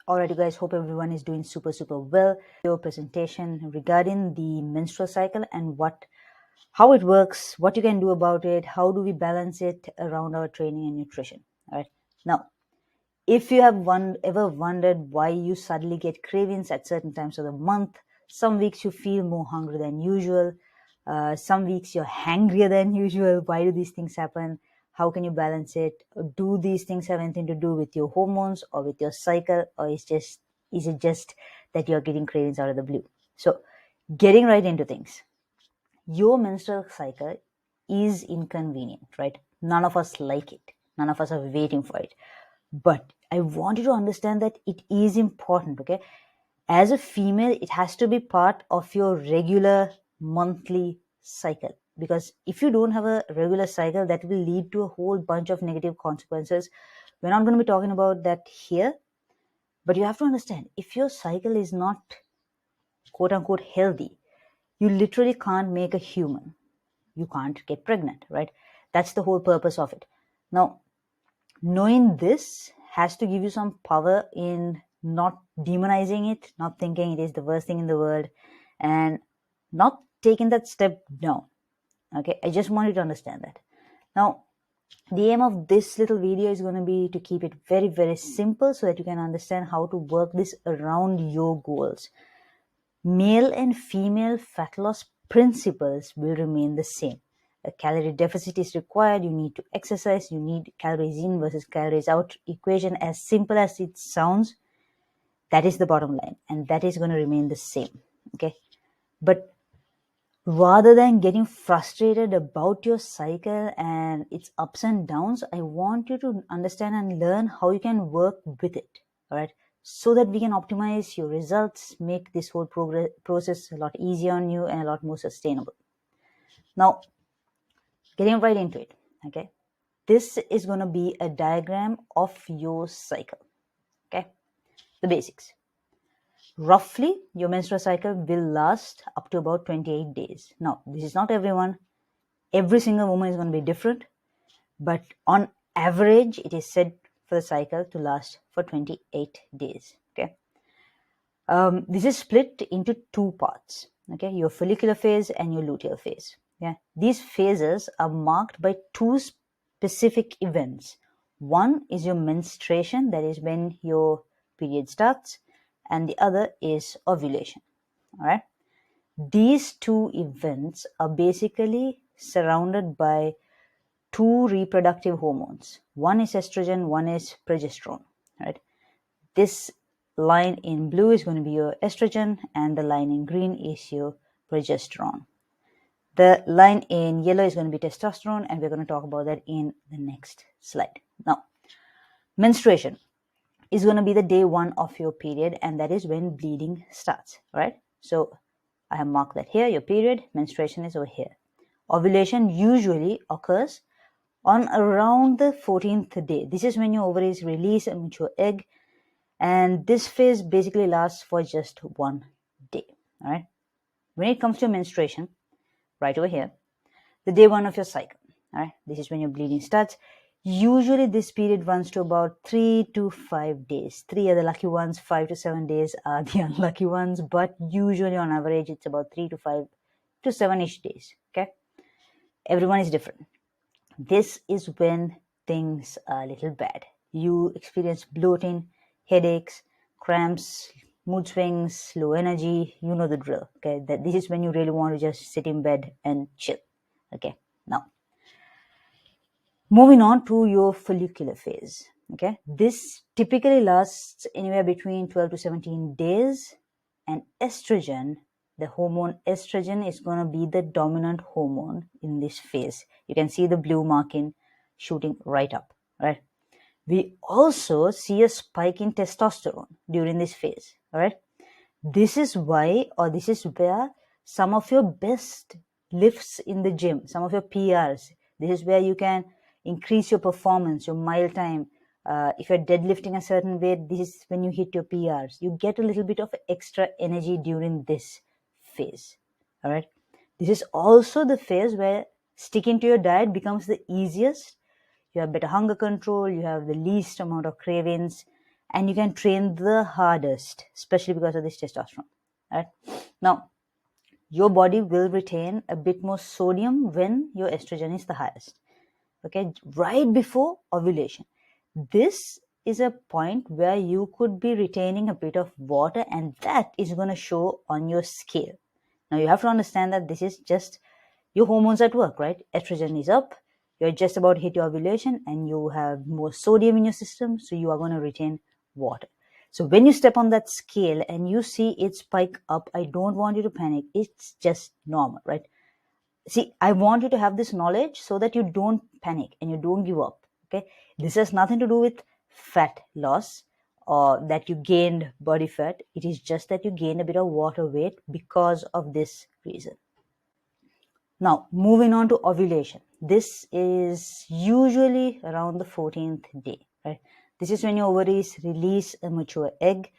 Alright, you guys, hope everyone is doing super well. Your presentation regarding the menstrual cycle and how it works, what you can do about it, how do we balance it around our training and nutrition. All right. Now, if you have ever wondered why you suddenly get cravings at certain times of the month, some weeks you feel more hungry than usual, some weeks you're hangrier than usual. Why do these things happen? How can you balance it? Do these things have anything to do with your hormones or with your cycle, or is it just that you're getting cravings out of the blue? So, getting right into things. Your menstrual cycle is inconvenient, right? None of us like it. None of us are waiting for it. But I want you to understand that it is important, okay? As a female, it has to be part of your regular monthly cycle, because if you don't have a regular cycle, that will lead to a whole bunch of negative consequences. We're not going to be talking about that here, but you have to understand, if your cycle is not quote unquote healthy, you literally can't make a human. You can't get pregnant, right? That's the whole purpose of it. Now, knowing this has to give you some power in not demonizing it, not thinking it is the worst thing in the world, and not taking that step down. Okay, I just want you to understand that. Now, the aim of this little video is going to be to keep it very simple so that you can understand how to work this around your goals. Male and female fat loss principles will remain the same. A calorie deficit is required, you need to exercise, you need calories in versus calories out equation. As simple as it sounds, that is the bottom line, and that is going to remain the same. Okay, but rather than getting frustrated about your cycle and its ups and downs, I want you to understand and learn how you can work with it. All right, so that we can optimize your results, make this whole process a lot easier on you and a lot more sustainable. Now, getting right into it, okay? This is going to be a diagram of your cycle, okay? The basics. Roughly, your menstrual cycle will last up to about 28 days. Now, this is not everyone. Every single woman is going to be different, but on average, it is said for the cycle to last for 28 days, okay? This is split into two parts, okay? Your follicular phase and your luteal phase. Yeah, these phases are marked by two specific events. One is your menstruation, that is when your period starts, and the other is ovulation. All right. These two events are basically surrounded by two reproductive hormones. One is estrogen, one is progesterone. Right. This line in blue is going to be your estrogen, and the line in green is your progesterone. The line in yellow is going to be testosterone, and we're going to talk about that in the next slide. Now, menstruation is going to be the day one of your period, and that is when bleeding starts, right? So I have marked that here, your period, menstruation is over here. Ovulation usually occurs on around the 14th day. This is when your ovaries release a mature egg, and this phase basically lasts for just 1 day, all right? When it comes to menstruation, right over here, the day one of your cycle, all right? This is when your bleeding starts. Usually this period runs to about 3 to 5 days. 3 are the lucky ones, 5 to 7 days are the unlucky ones, but usually on average it's about 3 to 5 to 7-ish days, okay? Everyone is different. This is when things are a little bad. You experience bloating, headaches, cramps, mood swings, low energy, you know the drill, okay? This is when you really want to just sit in bed and chill, okay? Now, moving on to your follicular phase, okay? This typically lasts anywhere between 12 to 17 days, and estrogen, the hormone estrogen, is going to be the dominant hormone in this phase. You can see the blue marking shooting right up, right? We also see a spike in testosterone during this phase, all right? This is why, or this is where some of your best lifts in the gym, some of your PRs, this is where you can increase your performance, your mile time. If you're deadlifting a certain weight, this is when you hit your PRs. You get a little bit of extra energy during this phase, all right? This is also the phase where sticking to your diet becomes the easiest. You have better hunger control, you have the least amount of cravings, and you can train the hardest, especially because of this testosterone. Right? Now, your body will retain a bit more sodium when your estrogen is the highest. Okay, right before ovulation. This is a point where you could be retaining a bit of water, and that is going to show on your scale. Now, you have to understand that this is just your hormones at work, right? Estrogen is up, you're just about to hit your ovulation, and you have more sodium in your system, so you are going to retain water. So when you step on that scale and you see it spike up, I don't want you to panic. It's just normal, right? See, I want you to have this knowledge so that you don't panic and you don't give up. Okay, this has nothing to do with fat loss or that you gained body fat. It is just that you gained a bit of water weight because of this reason. Now, moving on to ovulation. This is usually around the 14th day, right? This is when your ovaries release a mature egg,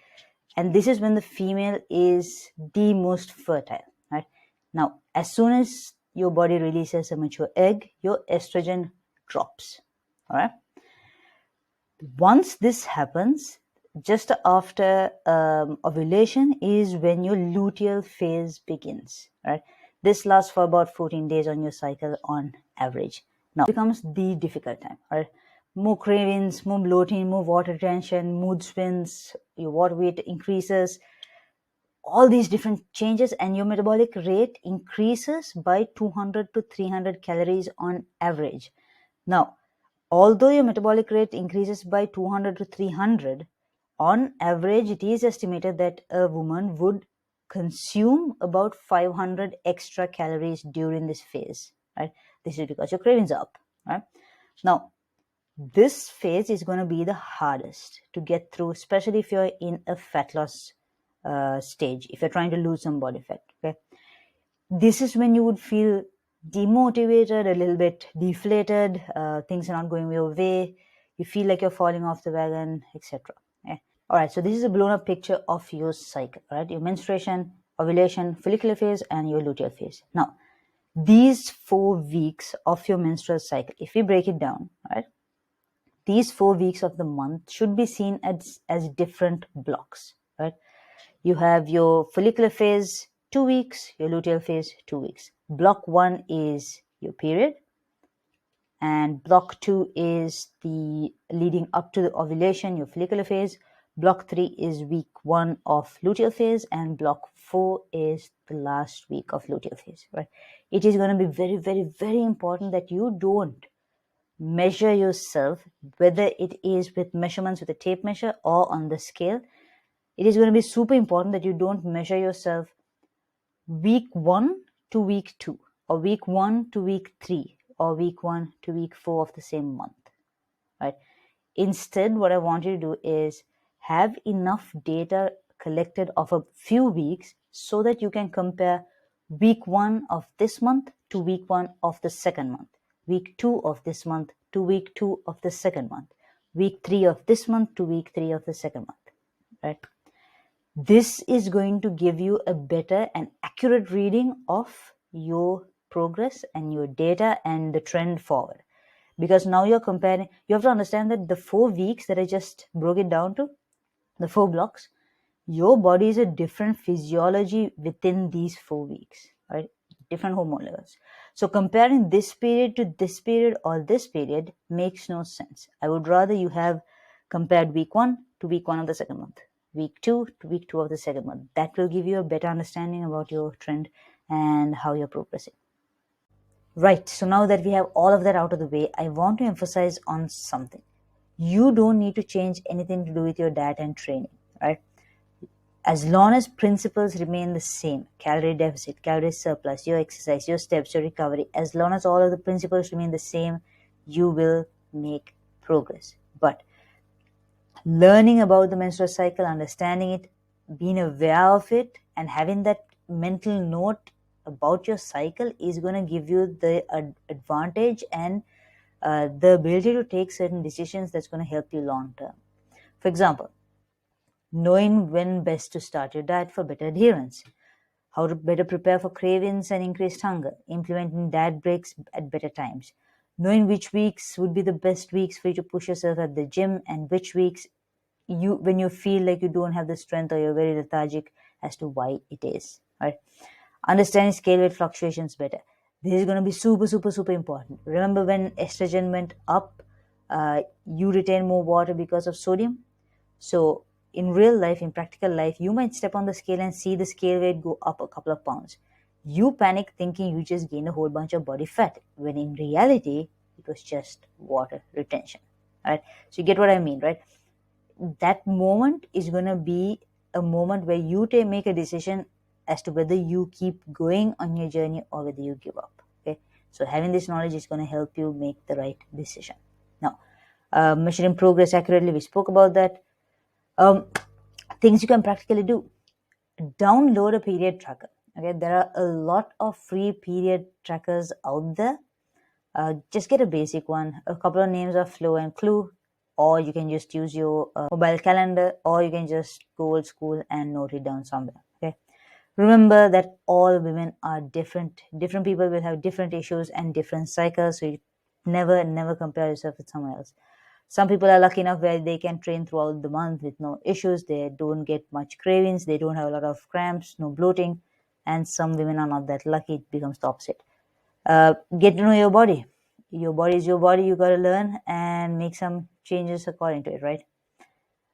and this is when the female is the most fertile, right? Now, as soon as your body releases a mature egg, your estrogen drops, all right? Once this happens, just after ovulation is when your luteal phase begins, right? This lasts for about 14 days on your cycle on average. Now, it becomes the difficult time, right? More cravings, more bloating, more water retention, mood swings, your water weight increases, all these different changes, and your metabolic rate increases by 200 to 300 calories on average. Now, although your metabolic rate increases by 200 to 300, on average, it is estimated that a woman would consume about 500 extra calories during this phase, right? This is because your cravings are up, right? Now, this phase is going to be the hardest to get through, especially if you're in a fat loss stage, if you're trying to lose some body fat, okay? This is when you would feel demotivated, a little bit deflated, things are not going your way, you feel like you're falling off the wagon, etc. Okay? All right, so this is a blown up picture of your cycle, right? Your menstruation, ovulation, follicular phase, and your luteal phase. Now, these 4 weeks of your menstrual cycle, if we break it down, right, these 4 weeks of the month should be seen as different blocks, right? You have your follicular phase 2 weeks, your luteal phase 2 weeks. Block 1 is your period, and block 2 is the leading up to the ovulation, your follicular phase. Block 3 is week 1 of luteal phase, and block 4 is the last week of luteal phase, right? It is going to be very, very, very important that you don't measure yourself, whether it is with measurements with a tape measure or on the scale. It is going to be super important that you don't measure yourself week 1 to week 2, or week 1 to week 3, or week 1 to week 4 of the same month, right? Instead, what I want you to do is have enough data collected of a few weeks so that you can compare week 1 of this month to week 1 of the second month, week 2 of this month to week 2 of the second month, week 3 of this month to week 3 of the second month, right? This is going to give you a better and accurate reading of your progress and your data and the trend forward. Because now you're comparing, you have to understand that the 4 weeks that I just broke it down to, the 4 blocks, your body is a different physiology within these 4 weeks, right? Different hormone levels. So comparing this period to this period or this period makes no sense. I would rather you have compared week 1 to week 1 of the second month, week 2 to week 2 of the second month. That will give you a better understanding about your trend and how you're progressing. Right, so now that we have all of that out of the way, I want to emphasize on something. You don't need to change anything to do with your diet and training, right? As long as principles remain the same, calorie deficit, calorie surplus, your exercise, your steps, your recovery, as long as all of the principles remain the same, you will make progress. But learning about the menstrual cycle, understanding it, being aware of it, and having that mental note about your cycle is going to give you the advantage and the ability to take certain decisions that's going to help you long term. For example, knowing when best to start your diet for better adherence, how to better prepare for cravings and increased hunger, implementing diet breaks at better times, knowing which weeks would be the best weeks for you to push yourself at the gym and which weeks when you feel like you don't have the strength or you're very lethargic as to why it is, right? Understanding scale weight fluctuations better. This is going to be super, super, super important. Remember when estrogen went up, you retain more water because of sodium. So in real life, in practical life, you might step on the scale and see the scale weight go up a couple of pounds. You panic thinking you just gained a whole bunch of body fat, when in reality, it was just water retention. Right? So you get what I mean, right? That moment is going to be a moment where you make a decision as to whether you keep going on your journey or whether you give up. Okay, so having this knowledge is going to help you make the right decision. Now, measuring progress accurately, we spoke about that. Things you can practically do: download a period tracker. Okay, there are a lot of free period trackers out there. Just get a basic one. A couple of names are Flow and Clue, or you can just use your mobile calendar, or you can just go old school and note it down somewhere. Okay. Remember that all women are different. Different people will have different issues and different cycles, so you never compare yourself with someone else. Some people are lucky enough where they can train throughout the month with no issues. They don't get much cravings. They don't have a lot of cramps, no bloating. And some women are not that lucky. It becomes the opposite. Get to know your body. Your body is your body. You got to learn and make some changes according to it, right?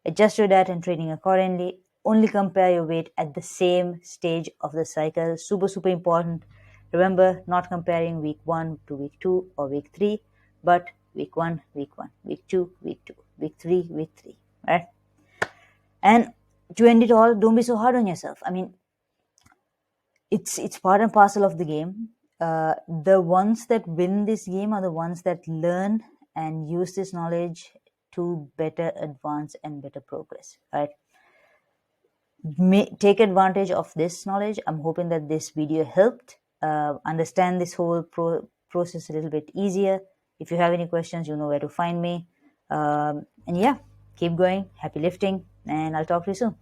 Adjust your diet and training accordingly. Only compare your weight at the same stage of the cycle. Super, super important. Remember, not comparing week 1 to week 2 or week 3, but week 1, week 1, week 2, week 2, week 3, week 3, right? And to end it all, don't be so hard on yourself. I mean, it's part and parcel of the game. The ones that win this game are the ones that learn and use this knowledge to better advance and better progress, right? Take advantage of this knowledge. I'm hoping that this video helped understand this whole process a little bit easier. If you have any questions, you know where to find me. And yeah, keep going. Happy lifting, and I'll talk to you soon.